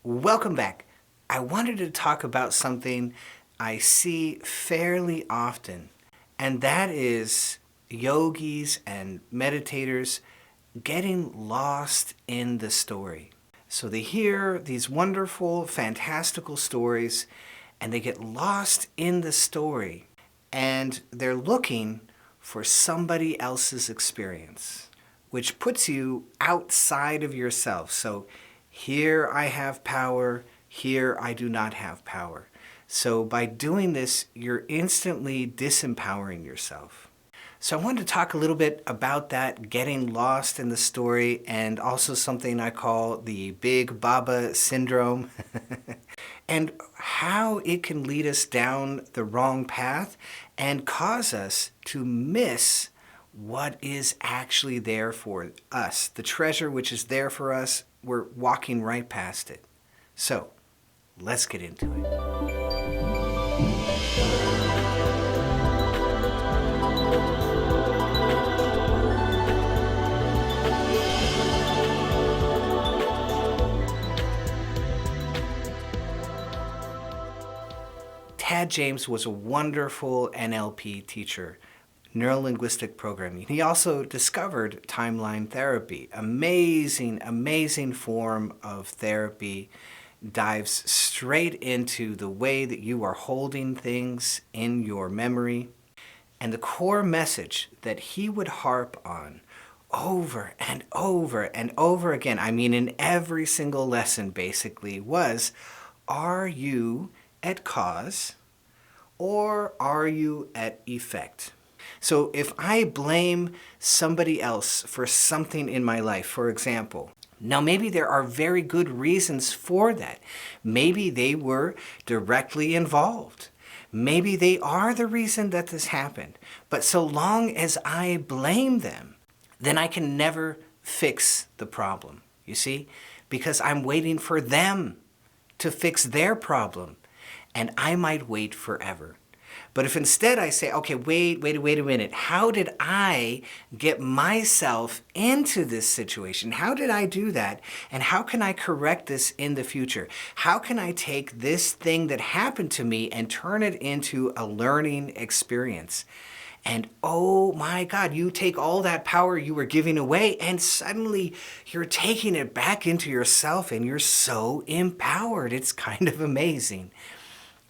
Welcome back. I wanted to talk about something I see fairly often, and that is yogis and meditators getting lost in the story. So they hear these wonderful, fantastical stories, and they get lost in the story, and they're looking for somebody else's experience, which puts you outside of yourself. So here I have power, here I do not have power. So by doing this, you're instantly disempowering yourself. So I wanted to talk a little bit about that, getting lost in the story, and also something I call the Big Baba syndrome, and how it can lead us down the wrong path and cause us to miss what is actually there for us. The treasure which is there for us, we're walking right past it. So, let's get into it. Tad James was a wonderful NLP teacher, neuro-linguistic programming. He also discovered timeline therapy. Amazing, amazing form of therapy. Dives straight into the way that you are holding things in your memory. And the core message that he would harp on over and over and over again, I mean in every single lesson basically, was, are you at cause or are you at effect? So if I blame somebody else for something in my life, for example, now maybe there are very good reasons for that. Maybe they were directly involved. Maybe they are the reason that this happened. But so long as I blame them, then I can never fix the problem, you see? Because I'm waiting for them to fix their problem, and I might wait forever. But if instead I say, okay, wait a minute, how did I get myself into this situation? How did I do that? And how can I correct this in the future? How can I take this thing that happened to me and turn it into a learning experience? And oh my God, you take all that power you were giving away and suddenly you're taking it back into yourself and you're so empowered. It's kind of amazing.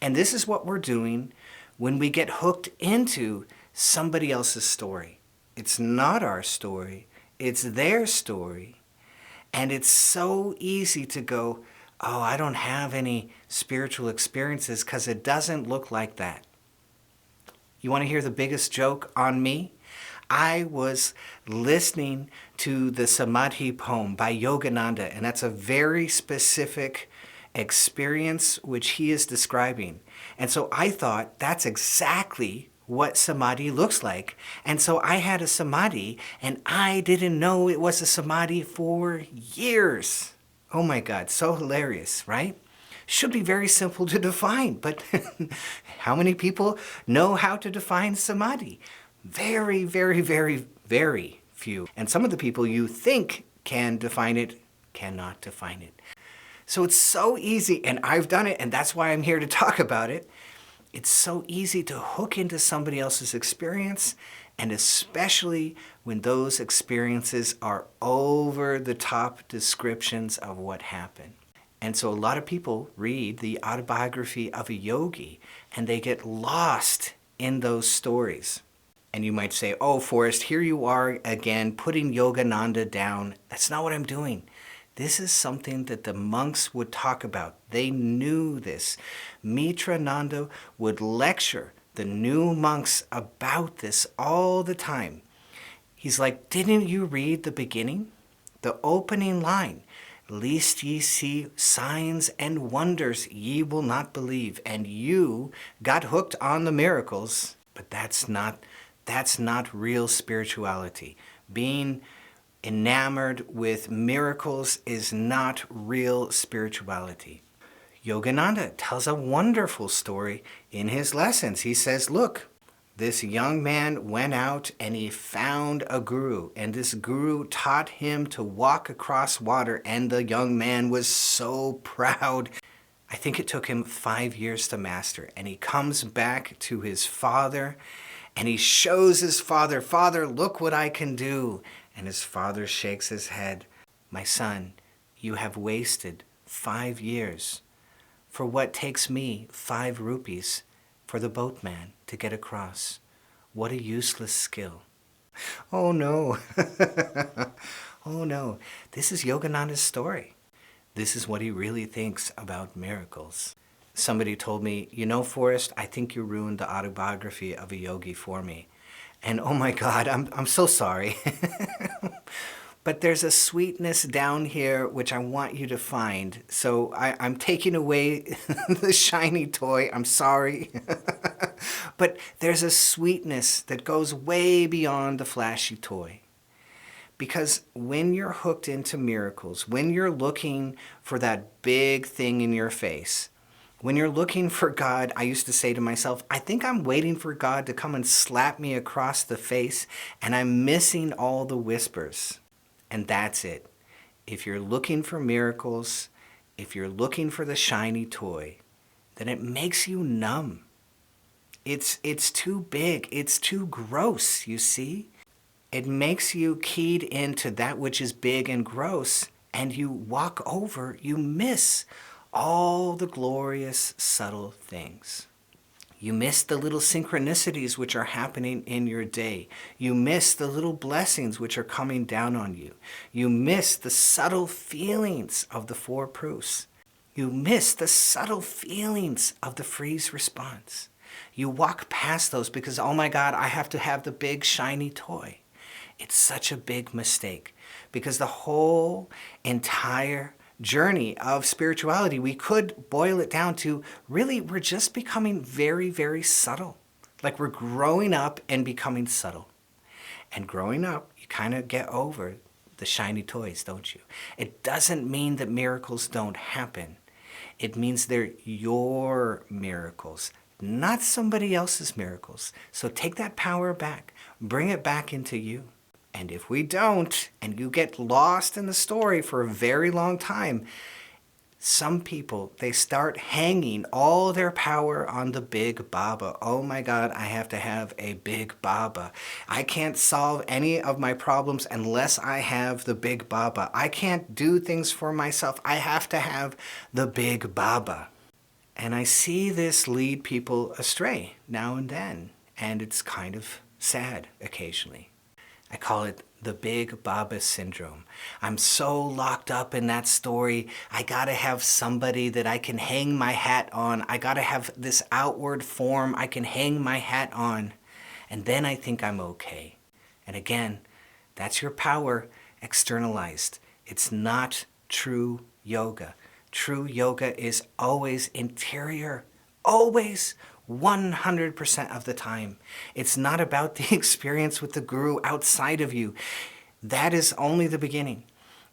And this is what we're doing when we get hooked into somebody else's story. It's not our story, it's their story. And it's so easy to go, oh, I don't have any spiritual experiences because it doesn't look like that. You want to hear the biggest joke on me? I was listening to the Samadhi poem by Yogananda, and that's a very specific experience which he is describing. And so I thought that's exactly what samadhi looks like. And so I had a samadhi, and I didn't know it was a samadhi for years. Oh my God, so hilarious, right? Should be very simple to define, but how many people know how to define samadhi? Very, very, very, very few. And some of the people you think can define it cannot define it. So it's so easy, and I've done it, and that's why I'm here to talk about it. It's so easy to hook into somebody else's experience, and especially when those experiences are over the top descriptions of what happened. And so a lot of people read the autobiography of a yogi, and they get lost in those stories. And you might say, oh, Forrest, here you are again, putting Yogananda down. That's not what I'm doing. This is something that the monks would talk about. They knew this. Mitra Nanda would lecture the new monks about this all the time. He's like, didn't you read the beginning? The opening line, lest ye see signs and wonders ye will not believe. And you got hooked on the miracles, but that's not real spirituality. Being enamored with miracles is not real spirituality. Yogananda tells a wonderful story in his lessons. He says, look, This young man went out and he found a guru, and this guru taught him to walk across water, and the young man was so proud. I think it took him 5 years to master, and he comes back to his father and he shows his father, "Father, look what I can do." And his father shakes his head. "My son, you have wasted 5 years for what takes me 5 rupees for the boatman to get across. What a useless skill." Oh no. Oh no. This is Yogananda's story. This is what he really thinks about miracles. Somebody told me, "You know, Forrest, I think you ruined the autobiography of a yogi for me." And oh my God, I'm so sorry. But there's a sweetness down here which I want you to find. So I'm taking away the shiny toy. I'm sorry. But there's a sweetness that goes way beyond the flashy toy. Because when you're hooked into miracles, when you're looking for that big thing in your face, when you're looking for God, I used to say to myself, I think I'm waiting for God to come and slap me across the face, and I'm missing all the whispers. And that's it. If you're looking for miracles, if you're looking for the shiny toy, then it makes you numb. It's too big. It's too gross, you see? It makes you keyed into that which is big and gross, and you walk over, you miss all the glorious, subtle things. You miss the little synchronicities which are happening in your day. You miss the little blessings which are coming down on you. You miss the subtle feelings of the 4 proofs. You miss the subtle feelings of the freeze response. You walk past those because, oh my God, I have to have the big shiny toy. It's such a big mistake, because the whole entire journey of spirituality, we could boil it down to, really, we're just becoming very, very subtle. Like we're growing up and becoming subtle. And growing up, you kind of get over the shiny toys, don't you? It doesn't mean that miracles don't happen. It means they're your miracles, not somebody else's miracles. So take that power back. Bring it back into you. And if we don't, and you get lost in the story for a very long time, some people, they start hanging all their power on the big Baba. Oh my God, I have to have a big Baba. I can't solve any of my problems unless I have the big Baba. I can't do things for myself. I have to have the big Baba. And I see this lead people astray now and then, and it's kind of sad occasionally. I call it the Big Baba Syndrome. I'm so locked up in that story. I gotta have somebody that I can hang my hat on. I gotta have this outward form I can hang my hat on. And then I think I'm okay. And again, that's your power externalized. It's not true yoga. True yoga is always interior. Always. 100% of the time. It's not about the experience with the guru outside of you. That is only the beginning.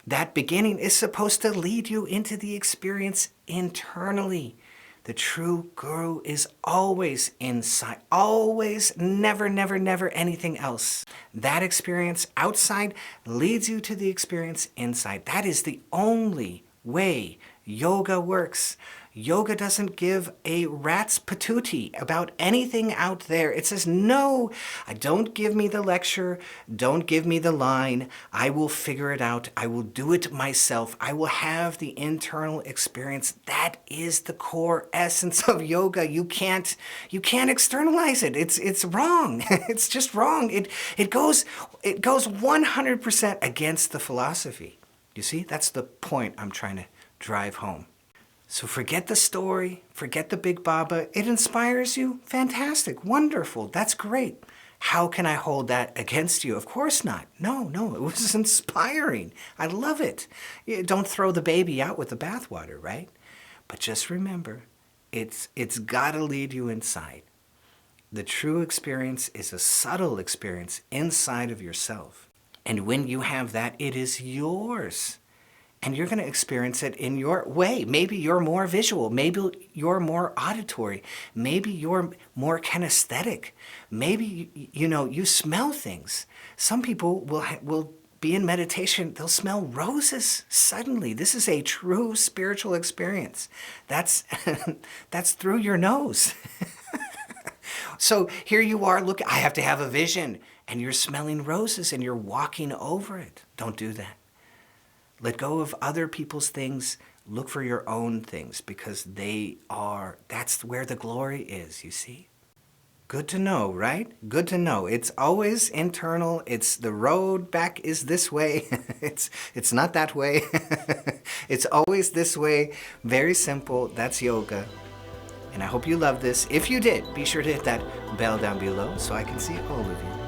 That beginning is supposed to lead you into the experience internally. The true guru is always inside. Always, never, never, never anything else. That experience outside leads you to the experience inside. That is the only way yoga works. Yoga doesn't give a rat's patootie about anything out there. It says, no, don't give me the lecture. Don't give me the line. I will figure it out. I will do it myself. I will have the internal experience. That is the core essence of yoga. You can't externalize it. It's wrong. It's just wrong. It goes 100% against the philosophy. You see, that's the point I'm trying to drive home. So forget the story, forget the Big Baba. It inspires you? Fantastic, wonderful, that's great. How can I hold that against you? Of course not. No, it was inspiring. I love it. Don't throw the baby out with the bathwater, right? But just remember, it's got to lead you inside. The true experience is a subtle experience inside of yourself. And when you have that, it is yours. And you're going to experience it in your way. Maybe you're more visual. Maybe you're more auditory. Maybe you're more kinesthetic. Maybe, you smell things. Some people will be in meditation, they'll smell roses suddenly. This is a true spiritual experience. That's, that's through your nose. So here you are, look, I have to have a vision, and you're smelling roses and you're walking over it. Don't do that. Let go of other people's things. Look for your own things, because that's where the glory is, you see? Good to know, right? Good to know. It's always internal. It's the road back is this way. It's not that way. It's always this way. Very simple. That's yoga. And I hope you love this. If you did, be sure to hit that bell down below so I can see all of you.